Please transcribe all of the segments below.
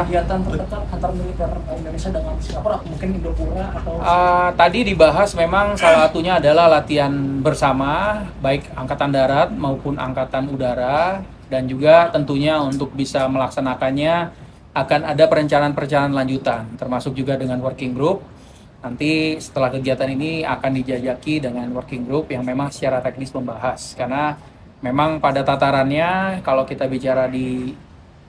kegiatan terdekat antar militer Indonesia dengan Singapura, mungkin Indopura atau Tadi dibahas memang salah satunya adalah latihan bersama, baik Angkatan Darat maupun Angkatan Udara, dan juga tentunya untuk bisa melaksanakannya akan ada perencanaan-perencanaan lanjutan, termasuk juga dengan working group. Nanti setelah kegiatan ini akan dijajaki dengan working group yang memang secara teknis membahas, karena memang pada tatarannya kalau kita bicara di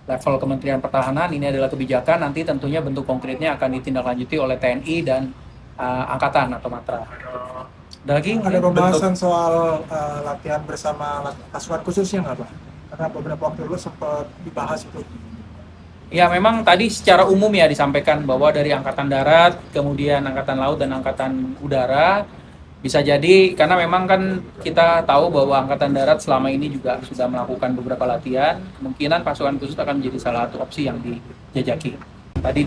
level Kementerian Pertahanan ini adalah kebijakan, nanti tentunya bentuk konkretnya akan ditindaklanjuti oleh TNI dan Angkatan atau Matra. Ada lagi? Ada pembahasan soal latihan bersama pasukan khususnya nggak Pak? Karena beberapa waktu lalu sempat dibahas itu. Ya memang tadi secara umum ya disampaikan bahwa dari Angkatan Darat, kemudian Angkatan Laut dan Angkatan Udara, bisa jadi karena memang kan kita tahu bahwa Angkatan Darat selama ini juga sudah melakukan beberapa latihan, kemungkinan pasukan khusus akan menjadi salah satu opsi yang dijajaki. Tadi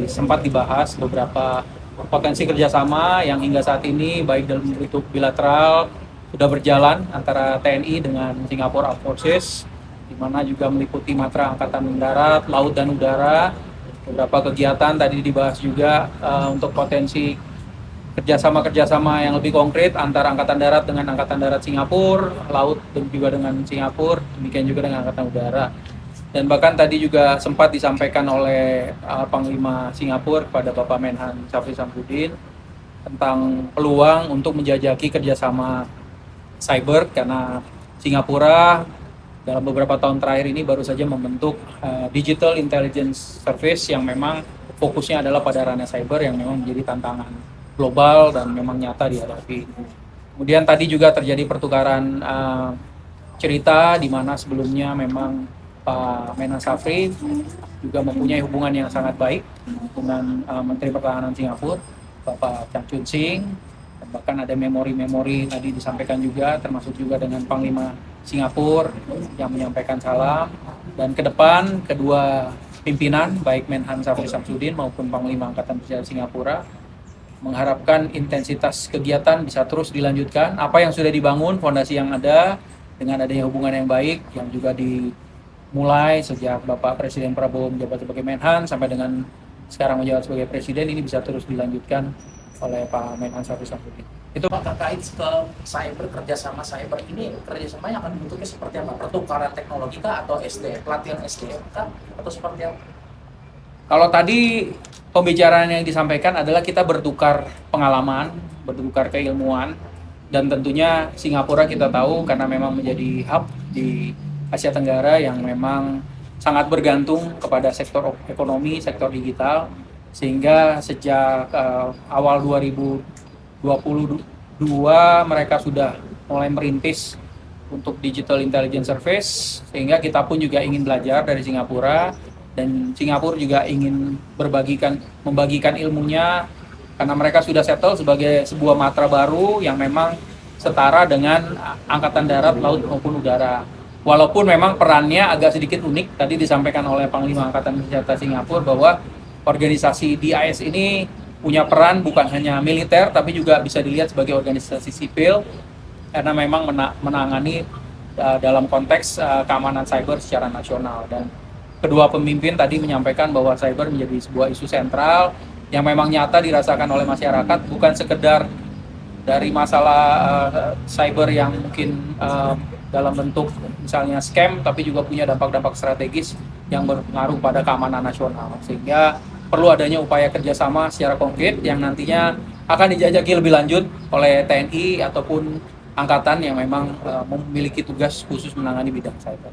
sempat dibahas beberapa potensi kerjasama yang hingga saat ini baik dalam bentuk bilateral sudah berjalan antara TNI dengan Singapore Armed Forces, di mana juga meliputi Matra Angkatan Darat, Laut dan Udara. Beberapa kegiatan tadi dibahas juga untuk potensi kerjasama yang lebih konkret antara Angkatan Darat dengan Angkatan Darat Singapura, Laut dan juga dengan Singapura, demikian juga dengan Angkatan Udara. Dan bahkan tadi juga sempat disampaikan oleh Panglima Singapura kepada Bapak Menhan Syafri Samsudin tentang peluang untuk menjajaki kerjasama cyber, karena Singapura dalam beberapa tahun terakhir ini baru saja membentuk Digital Intelligence Service yang memang fokusnya adalah pada ranah cyber yang memang menjadi tantangan global dan memang nyata dihadapi. Kemudian tadi juga terjadi pertukaran cerita di mana sebelumnya memang Pak Menhan Syafri juga mempunyai hubungan yang sangat baik dengan Menteri Pertahanan Singapura, Bapak Chan Chun Sing, dan bahkan ada memori-memori tadi disampaikan juga, termasuk juga dengan Panglima Singapura yang menyampaikan salam. Dan ke depan kedua pimpinan baik Menhan Syafri Samsudin maupun Panglima Angkatan Bersenjata Singapura mengharapkan intensitas kegiatan bisa terus dilanjutkan. Apa yang sudah dibangun, fondasi yang ada dengan adanya hubungan yang baik yang juga dimulai sejak Bapak Presiden Prabowo menjabat sebagai Menhan sampai dengan sekarang menjabat sebagai Presiden, ini bisa terus dilanjutkan oleh Pak Menhan Syafri Samsudin. Itu terkait ke cyber, kerjasama cyber ini kerjasamanya akan bentuknya seperti apa? Pertukaran teknologi kah atau SDM, pelatihan SDM kah atau seperti apa? kalau tadi pembicaraan yang disampaikan adalah kita bertukar pengalaman, bertukar keilmuan, dan tentunya Singapura kita tahu karena memang menjadi hub di Asia Tenggara yang memang sangat bergantung kepada sektor ekonomi, sektor digital, sehingga sejak awal 2022 mereka sudah mulai merintis untuk Digital Intelligence Service, sehingga kita pun juga ingin belajar dari Singapura, dan Singapura juga ingin membagikan ilmunya karena mereka sudah settle sebagai sebuah matra baru yang memang setara dengan Angkatan Darat, Laut maupun Udara. Walaupun memang perannya agak sedikit unik, tadi disampaikan oleh Panglima Angkatan Bersenjata Singapura bahwa organisasi DIS ini punya peran bukan hanya militer tapi juga bisa dilihat sebagai organisasi sipil karena memang menangani dalam konteks keamanan cyber secara nasional. Dan kedua pemimpin tadi menyampaikan bahwa cyber menjadi sebuah isu sentral yang memang nyata dirasakan oleh masyarakat, bukan sekedar dari masalah cyber yang mungkin dalam bentuk misalnya scam, tapi juga punya dampak-dampak strategis yang berpengaruh pada keamanan nasional. Sehingga perlu adanya upaya kerjasama secara konkret yang nantinya akan dijajaki lebih lanjut oleh TNI ataupun Angkatan yang memang memiliki tugas khusus menangani bidang cyber.